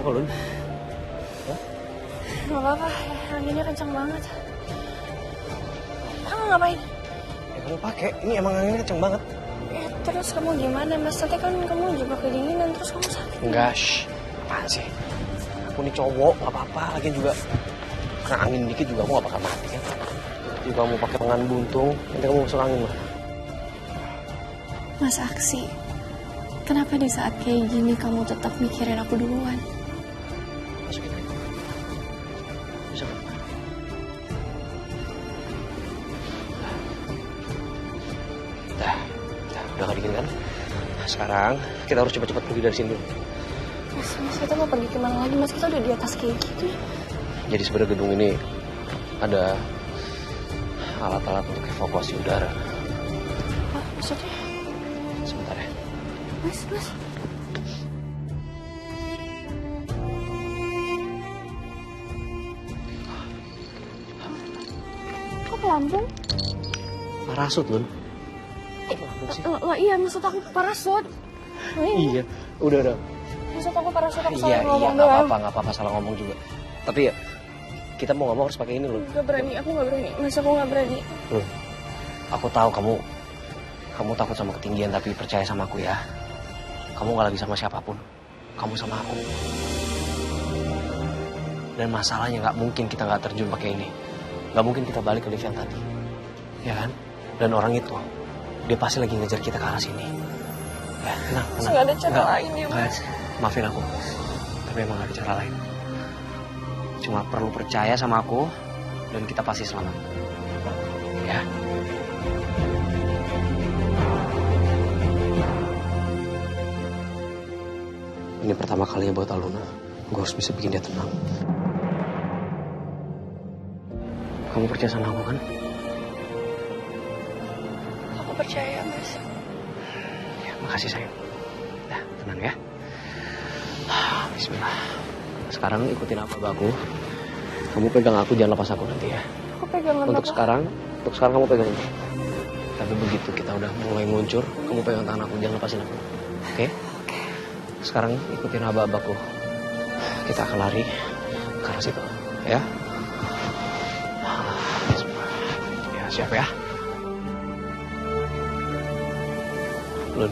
Kenapa, Lun? Gak apa-apa, anginnya kencang banget. Kamu ngapain? Ya kamu pakai, ini emang anginnya kencang banget. Ya, terus kamu gimana? Mas, nanti kan kamu juga kedinginan, terus kamu sakit. Enggak, shh. Apaan sih? Aku nih cowok, gak apa-apa. Lagian juga, kena angin dikit juga aku gak bakal mati kan. Juga kamu pakai lengan buntung, nanti kamu masuk angin lah. Mas Aksi, kenapa di saat kayak gini kamu tetap mikirin aku duluan? Masukin aja. Bisa kan? Udah gak dingin kan? Sekarang kita harus cepat-cepat pergi dari sini dulu. Mas, kita mau pergi kemana lagi? Mas, kita udah di atas kayak gitu. Jadi sebenarnya gedung ini ada alat-alat untuk evakuasi udara. Apa maksudnya? Sebentar ya. Mas. Kok pelampung? Parasut, Lun. Kok pelampung sih? Lah iya, maksud aku parasut. Iya, udah. Maksud aku parasut, aku Iya, salah ngomong nggak doang. apa-apa salah ngomong juga. Tapi ya, kita mau nggak mau harus pakai ini, Lun. Gak berani, aku gak berani. Mas, aku gak berani. Lun, aku tahu kamu takut sama ketinggian, tapi percaya sama aku ya. Kamu nggak lagi sama siapapun. Kamu sama aku. Dan masalahnya nggak mungkin kita nggak terjun pakai ini. Nggak mungkin kita balik ke lift yang tadi. Ya kan? Dan orang itu, dia pasti lagi ngejar kita ke arah sini. Ya, tenang. Nggak ada cara lain ya, Mas. Maafin aku. Tapi emang gak ada cara lain. Cuma perlu percaya sama aku, dan kita pasti selamat. Ya. Ini pertama kalinya buat Aluna. Gue harus bisa bikin dia tenang. Kamu percaya sama aku kan? Aku percaya, Mas. Ya, makasih sayang. Nah, tenang ya. Bismillah. Sekarang ikutin apa aku. Kamu pegang aku, jangan lepas aku nanti ya. Aku pegangan Untuk apa? sekarang kamu pegang ini. Tapi begitu kita udah mulai meluncur, kamu pegang tangan aku, jangan lepasin aku. Oke? Sekarang ikutin aba-abaku. Kita akan lari ke arah situ, ya? Ya, siap ya? Lun,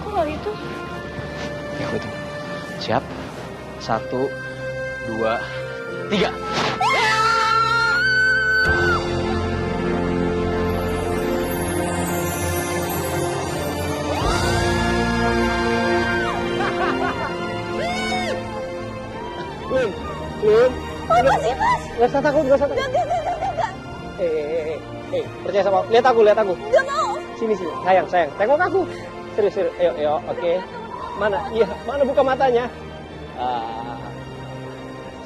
Kok gak gitu? ya aku itu. Siap? 1, 2, 3. Lun. Apa sih, Mas? Gak usah takut. Enggak. Percaya sama aku. Lihat aku. Enggak mau. Sini. Sayang. Tengok aku. Serius. Ayo, oke. Mana? Iya, mana buka matanya?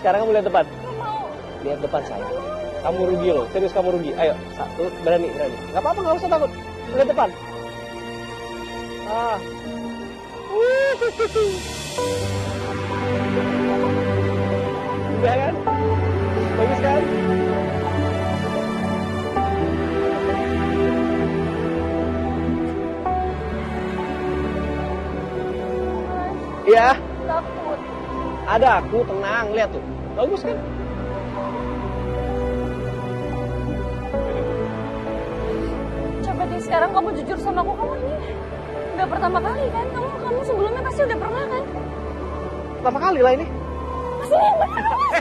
Sekarang kamu lihat depan. Enggak mau. Lihat depan, sayang. Kamu rugi loh. Serius kamu rugi. Ayo, 1, berani. Gak apa-apa, gak usah takut. Lihat depan. Udah kan? Bagus kan? Iya, Takut. ada aku, tenang, lihat tuh. Bagus kan? Coba deh sekarang kamu jujur sama aku. Kamu ini udah pertama kali kan? Kamu sebelumnya pasti udah pernah kan? Pertama kali lah ini. Pasti yang bener, Mas.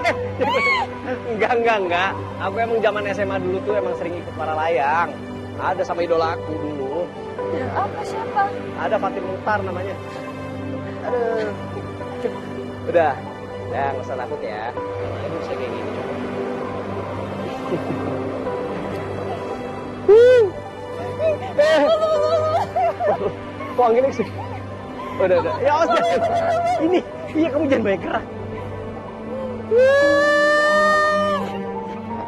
Enggak. Aku emang zaman SMA dulu tuh emang sering ikut para layang. Ada sama idola aku dulu. Ya, apa siapa? Ada Fatin Mukhtar namanya. Aduh. Udah, nggak usah takut ya. Ini bisa kayak gini coba. Kok anginnya sih? Udah. Ya udah. Ini, iya kamu jangan banyak gerak.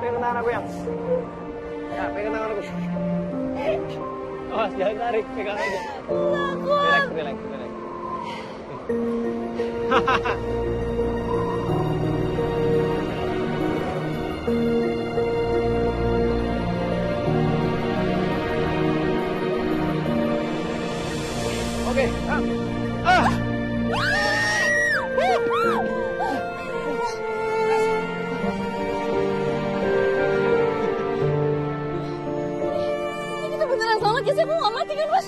Pegang tangan aku yang. Ya, pegang tangan aku. Awas, jangan tarik, pegang aja. Relax. Oke. beneran selamat ya sih? Aku gak mati kan, Mas?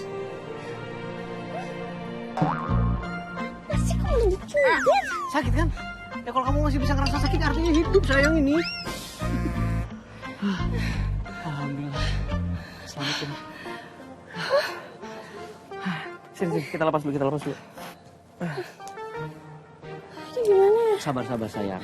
Masih kamu lucu. Sakit kan? Ya kalau kamu masih bisa ngerasa sakit artinya hidup sayang ini. Alhamdulillah. Selamat ya. Sini, kita lepas dulu, Ini gimana ya? Sabar sayang.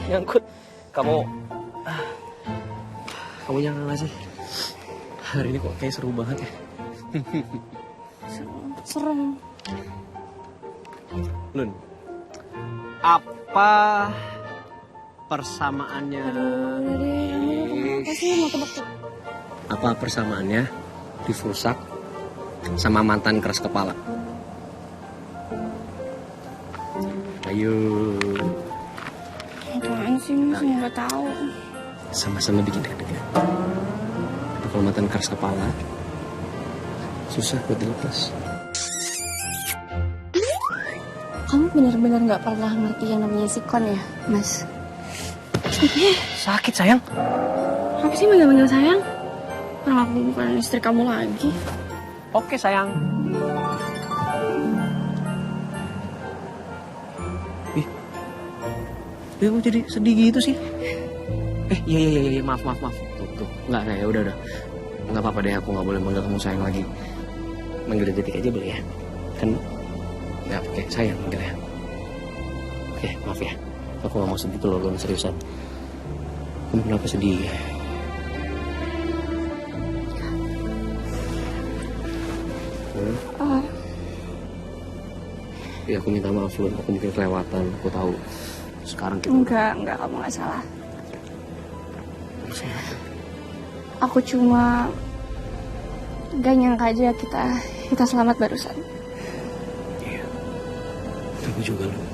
Nyangkut. Kamu jangan ngasih. Hari ini kok kayak seru banget ya. Serem. Lun, apa persamaannya? Udah deh, apa sih mau tebak tuh? Apa persamaannya Rif rusak sama mantan keras kepala? Ayo. Apaan sih, Mas? Nggak tahu. Sama-sama bikin deg-degan. Tapi kalau mantan keras kepala, susah buat dilepas. Kamu benar-benar nggak pernah ngerti yang namanya sikon ya, Mas? Sakit sayang. Apa sih manggil-manggil sayang? Orang aku bukan istri kamu lagi. Oke sayang. Dia kok jadi sedih gitu sih? Iya, maaf. Tuh. Enggak, ya udah. Enggak apa-apa deh, aku nggak boleh manggil kamu sayang lagi. Manggil Detik aja boleh ya? Kan nggak pakai sayang manggil ya. Oke, maaf ya. Aku nggak mau sedih tuh loh, seriusan. Kamu kenapa sedih? Ya aku minta maaf loh, aku mungkin kelewatan, aku tahu. Sekarang kita Enggak, kamu nggak salah. Aku cuma gak nyangka aja kita selamat barusan. Iya, aku juga loh.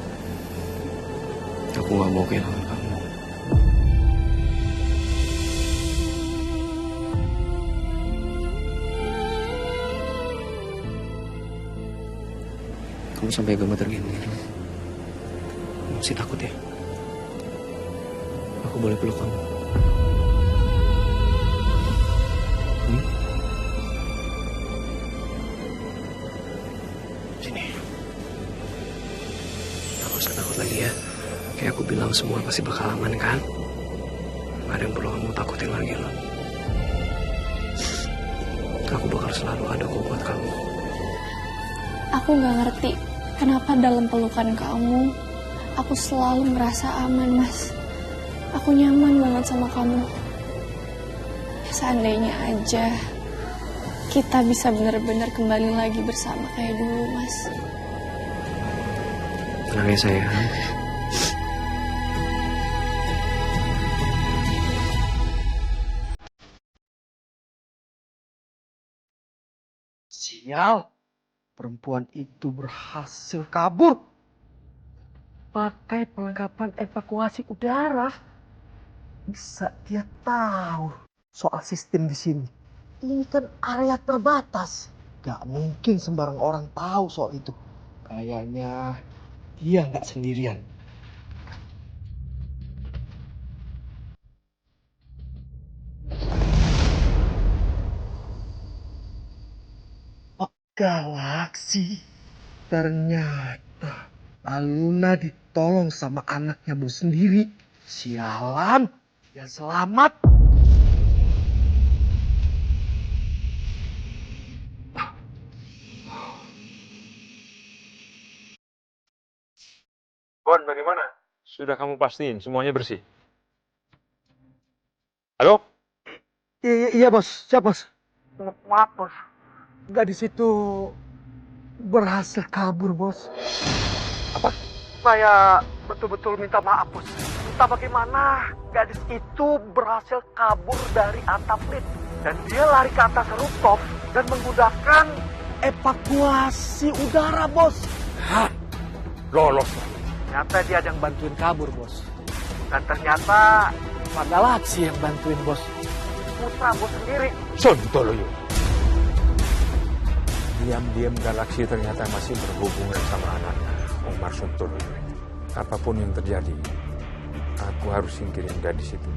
Aku nggak mau kehilangan kamu. Kamu sampai gemeter gini. Masih takut ya? Aku boleh peluk kamu? Sini. Gak usah takut lagi ya. Kayak aku bilang semua pasti bakal aman kan? Gak ada yang perlu kamu takutin lagi loh. Aku bakal selalu ada kok buat kamu. Aku gak ngerti kenapa dalam pelukan kamu aku selalu merasa aman, Mas. Aku nyaman banget sama kamu. Seandainya aja kita bisa benar-benar kembali lagi bersama kayak dulu, Mas. Tenang ya sayang. Sial, perempuan itu berhasil kabur. Pakai perlengkapan evakuasi udara. Bisa dia tahu soal sistem di sini. Ini kan area terbatas. Gak mungkin sembarang orang tahu soal itu. Kayaknya dia nggak sendirian. Oh, galaksi. Ternyata Aluna ditolong sama anaknya bos sendiri. Sialan, dia selamat. Bon, bagaimana? Sudah kamu pastiin semuanya bersih? Halo? Iya bos, siap bos. Maaf bos, nggak di situ berhasil kabur bos. Apa? Saya betul-betul minta maaf bos. Entah bagaimana gadis itu berhasil kabur dari atap lift dan dia lari ke atas rooftop dan menggunakan evakuasi udara bos. Hah? Lolos. Ternyata dia ada yang bantuin kabur bos. Dan ternyata Pak Galaksi yang bantuin bos. Putra bos sendiri. Sontoloyo. Diam-diam Galaksi ternyata masih berhubungan sama anaknya, Omar Suntur. Apapun yang terjadi, aku harus singkirin gadis itu.